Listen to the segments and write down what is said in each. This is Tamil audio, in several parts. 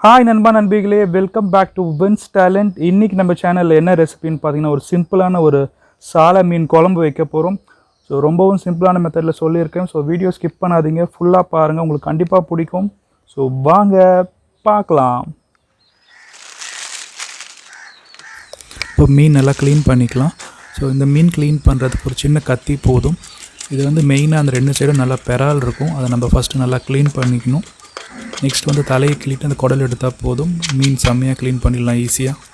ஹாய் நண்பா நண்பிகளே, வெல்கம் பேக் டு VinsTalent. இன்றைக்கி நம்ம சேனலில் என்ன ரெசிபின்னு பார்த்தீங்கன்னா, ஒரு சிம்பிளான ஒரு சால மீன் குழம்பு வைக்க போகிறோம். ஸோ ரொம்பவும் சிம்பிளான மெத்தடில் சொல்லியிருக்கேன். ஸோ வீடியோ ஸ்கிப் பண்ணாதீங்க, ஃபுல்லாக பாருங்கள், உங்களுக்கு கண்டிப்பாக பிடிக்கும். ஸோ வாங்க பார்க்கலாம். இப்போ மீன் நல்லா க்ளீன் பண்ணிக்கலாம். ஸோ இந்த மீன் க்ளீன் பண்ணுறதுக்கு ஒரு சின்ன கத்தி போதும். இது வந்து மெயினாக அந்த ரெண்டு சைடும் நல்லா பெறால் இருக்கும், அதை நம்ம ஃபஸ்ட்டு நல்லா க்ளீன் பண்ணிக்கணும். நெக்ஸ்ட் வந்து தலையை கிள்ளிட்டு அந்த குடல் எடுத்தால் போதும், மீன் செம்மையாக க்ளீன் பண்ணிடலாம் ஈஸியாக.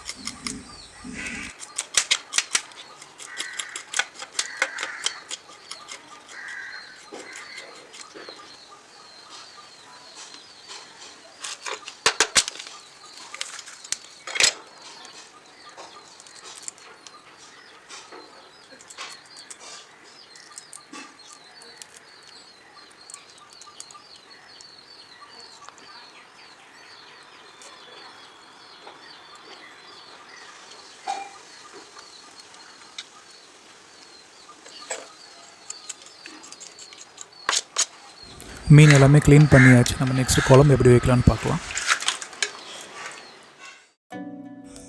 மீன் எல்லாமே க்ளீன் பண்ணியாச்சு. நம்ம நெக்ஸ்ட்டு குழம்பு எப்படி வைக்கலான்னு பார்க்கலாம்.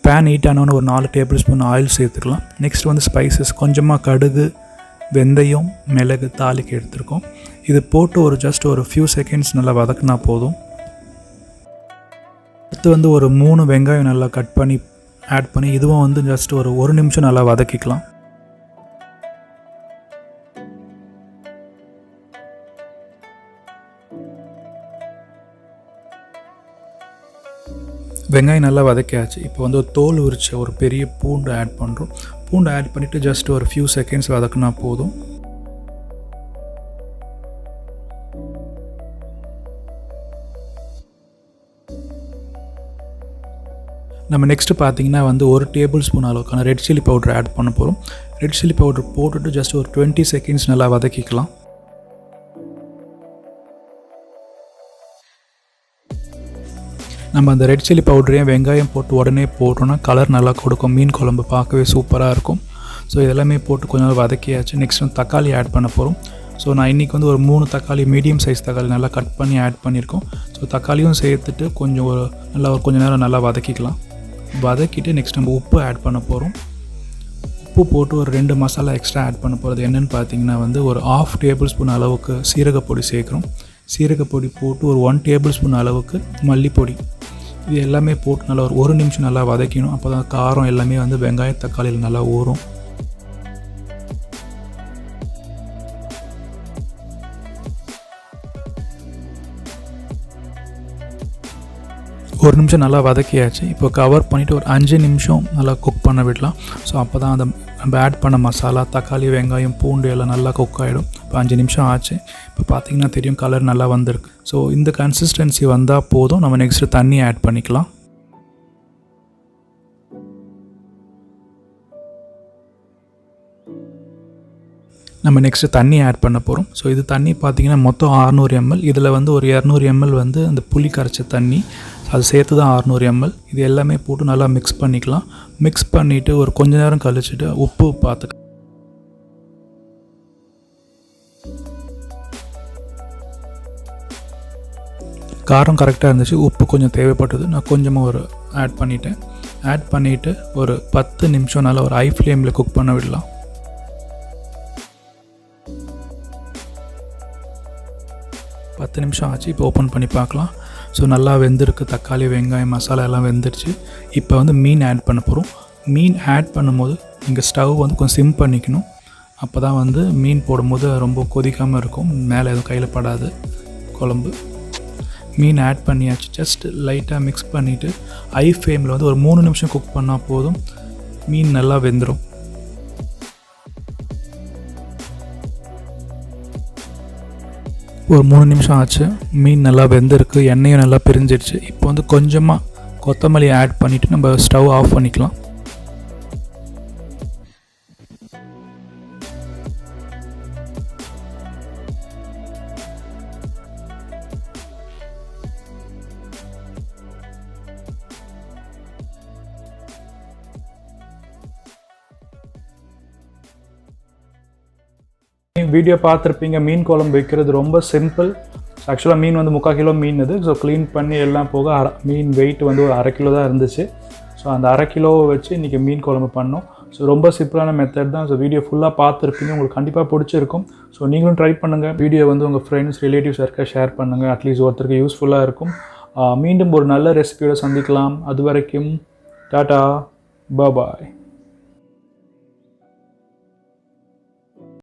பேன் ஹீட் ஆனோன்னு ஒரு 4 டேபிள் ஸ்பூன் ஆயில் சேர்த்துக்கலாம். நெக்ஸ்ட் வந்து ஸ்பைசஸ் கொஞ்சமாக கடுகு, வெந்தயம், மிளகு தாளிக்கு எடுத்துருக்கோம். இது போட்டு ஜஸ்ட் ஒரு ஃபியூ செகண்ட்ஸ் நல்லா வதக்குனா போதும். அடுத்து வந்து ஒரு 3 வெங்காயம் நல்லா கட் பண்ணி ஆட் பண்ணி இதுவும் வந்து ஜஸ்ட் ஒரு நிமிஷம் நல்லா வதக்கிக்கலாம். வெங்காயம் நல்லா வதக்கியாச்சு. இப்போ வந்து ஒரு தோல் உரிச்ச ஒரு பெரிய பூண்டு ஆட் பண்ணுறோம். பூண்டு ஆட் பண்ணிவிட்டு ஜஸ்ட் ஒரு ஃபியூ செகண்ட்ஸ் வதக்குனா போதும். நம்ம நெக்ஸ்ட்டு பார்த்தீங்கன்னா வந்து 1 டேபிள் ஸ்பூன் அளவுக்கான ரெட் சில்லி பவுடர் ஆட் பண்ண போகிறோம். ரெட் சில்லி பவுடர் போட்டுட்டு ஜஸ்ட் ஒரு 20 செகண்ட்ஸ் நல்லா வதக்கிக்கலாம். நம்ம அந்த ரெட் சில்லி பவுடரையும் வெங்காயம் போட்டு உடனே போட்டோன்னா கலர் நல்லா கொடுக்கும், மீன் குழம்பு பார்க்கவே சூப்பராக இருக்கும். ஸோ இதெல்லாமே போட்டு கொஞ்சம் நாள் வதக்கியாச்சு. நெக்ஸ்ட் வந்து தக்காளி ஆட் பண்ண போகிறோம். ஸோ நான் இன்றைக்கி வந்து ஒரு 3 தக்காளி, மீடியம் சைஸ் தக்காளி நல்லா கட் பண்ணி ஆட் பண்ணியிருக்கோம். ஸோ தக்காளியும் சேர்த்துட்டு கொஞ்சம் நேரம் நல்லா வதக்கிக்கலாம். வதக்கிட்டு நெக்ஸ்ட் நம்ம உப்பு ஆட் பண்ண போகிறோம். உப்பு போட்டு ஒரு 2 மசாலா எக்ஸ்ட்ரா ஆட் பண்ண போகிறது. என்னென்னு பார்த்தீங்கன்னா வந்து ஒரு 1/2 டேபிள் ஸ்பூன் அளவுக்கு சீரகப்பொடி சேர்க்குறோம். சீரகப்பொடி போட்டு ஒரு 1 டேபிள் ஸ்பூன் அளவுக்கு மல்லிப்பொடி, இது எல்லாமே போட்டு நல்லா ஒரு நிமிஷம் நல்லா வதக்கணும். அப்போ தான் காரம் எல்லாமே வந்து வெங்காயம் தக்காளியில் நல்லா ஊறும். ஒரு நிமிஷம் நல்லா வதக்கியாச்சு. இப்போ கவர் பண்ணிவிட்டு ஒரு 5 நிமிஷம் நல்லா குக் பண்ண விடலாம். ஸோ அப்போ தான் அந்த நம்ம ஆட் பண்ண மசாலா, தக்காளி, வெங்காயம், பூண்டு எல்லாம் நல்லா குக் ஆகிடும். இப்போ 5 நிமிஷம் ஆச்சு. இப்போ பார்த்திங்கன்னா தெரியும், கலர் நல்லா வந்திருக்கு. ஸோ இந்த கன்சிஸ்டன்சி வந்தால் போதும். நம்ம நெக்ஸ்ட்டு தண்ணி ஆட் பண்ணிக்கலாம். நம்ம நெக்ஸ்ட்டு தண்ணி ஆட் பண்ண போகிறோம். ஸோ இது தண்ணி பார்த்திங்கன்னா மொத்தம் 600 ml. இதில் வந்து ஒரு 200 ml வந்து அந்த புளி கரைச்ச தண்ணி, அது சேர்த்து தான் 600 ml. இது எல்லாமே போட்டு நல்லா மிக்ஸ் பண்ணிக்கலாம். மிக்ஸ் பண்ணிவிட்டு ஒரு கொஞ்ச நேரம் கழிச்சுட்டு உப்பு பார்த்துக்கலாம். காரம் கரெக்டாக இருந்துச்சு, உப்பு கொஞ்சம் தேவைப்பட்டது. நான் கொஞ்சமாக ஆட் பண்ணிவிட்டு ஒரு 10 நிமிஷம் நல்லா ஒரு ஹை ஃப்ளேமில் குக் பண்ண விடலாம். பத்து நிமிஷம் ஆச்சு. இப்போ ஓப்பன் பண்ணி பார்க்கலாம். ஸோ நல்லா வெந்திருக்கு, தக்காளி, வெங்காயம், மசாலா எல்லாம் வெந்துருச்சு. இப்போ வந்து மீன் ஆட் பண்ண போகிறோம். மீன் ஆட் பண்ணும்போது நீங்கள் ஸ்டவ் வந்து கொஞ்சம் சிம் பண்ணிக்கணும். அப்போ தான் வந்து மீன் போடும்போது ரொம்ப கொதிக்காமல் இருக்கும், மேலே எதுவும் கையில் படாது குழம்பு. மீன் ஆட் பண்ணியாச்சு. ஜஸ்ட் லைட்டாக மிக்ஸ் பண்ணிவிட்டு ஹை ஃப்ளேமில் வந்து ஒரு 3 நிமிஷம் குக் பண்ணால் போதும், மீன் நல்லா வெந்துடும். ஒரு 3 நிமிஷம் ஆச்சு. மீன் நல்லா வெந்திருக்கு, எண்ணெயும் நல்லா பிரிஞ்சிடுச்சு. இப்போ வந்து கொஞ்சமாக கொத்தமல்லி ஆட் பண்ணிவிட்டு நம்ம ஸ்டவ் ஆஃப் பண்ணிக்கலாம். வீடியோ பார்த்துருப்பீங்க. மீன் குழம்பு வைக்கிறது ரொம்ப சிம்பிள். ஆக்சுவலாக மீன் வந்து 3/4 கிலோ மீன் இது. ஸோ க்ளீன் பண்ணி எல்லாம் போக மீன் வெயிட் வந்து ஒரு 1/2 கிலோ தான் இருந்துச்சு. ஸோ அந்த 1/2 கிலோவை வச்சு இன்றைக்கி மீன் குழம்பு பண்ணோம். ஸோ ரொம்ப சிம்பிளான மெத்தட் தான். ஸோ வீடியோ ஃபுல்லாக பார்த்துருப்பீங்க, உங்களுக்கு கண்டிப்பாக பிடிச்சிருக்கும். ஸோ நீங்களும் ட்ரை பண்ணுங்கள். வீடியோ வந்து உங்கள் ஃப்ரெண்ட்ஸ் ரிலேட்டிவ்ஸ் யாருக்கா ஷேர் பண்ணுங்கள். அட்லீஸ்ட் ஒருத்தருக்கு யூஸ்ஃபுல்லாக இருக்கும். மீண்டும் ஒரு நல்ல ரெசிபியோட சந்திக்கலாம். அது வரைக்கும் டாடா, பாய்.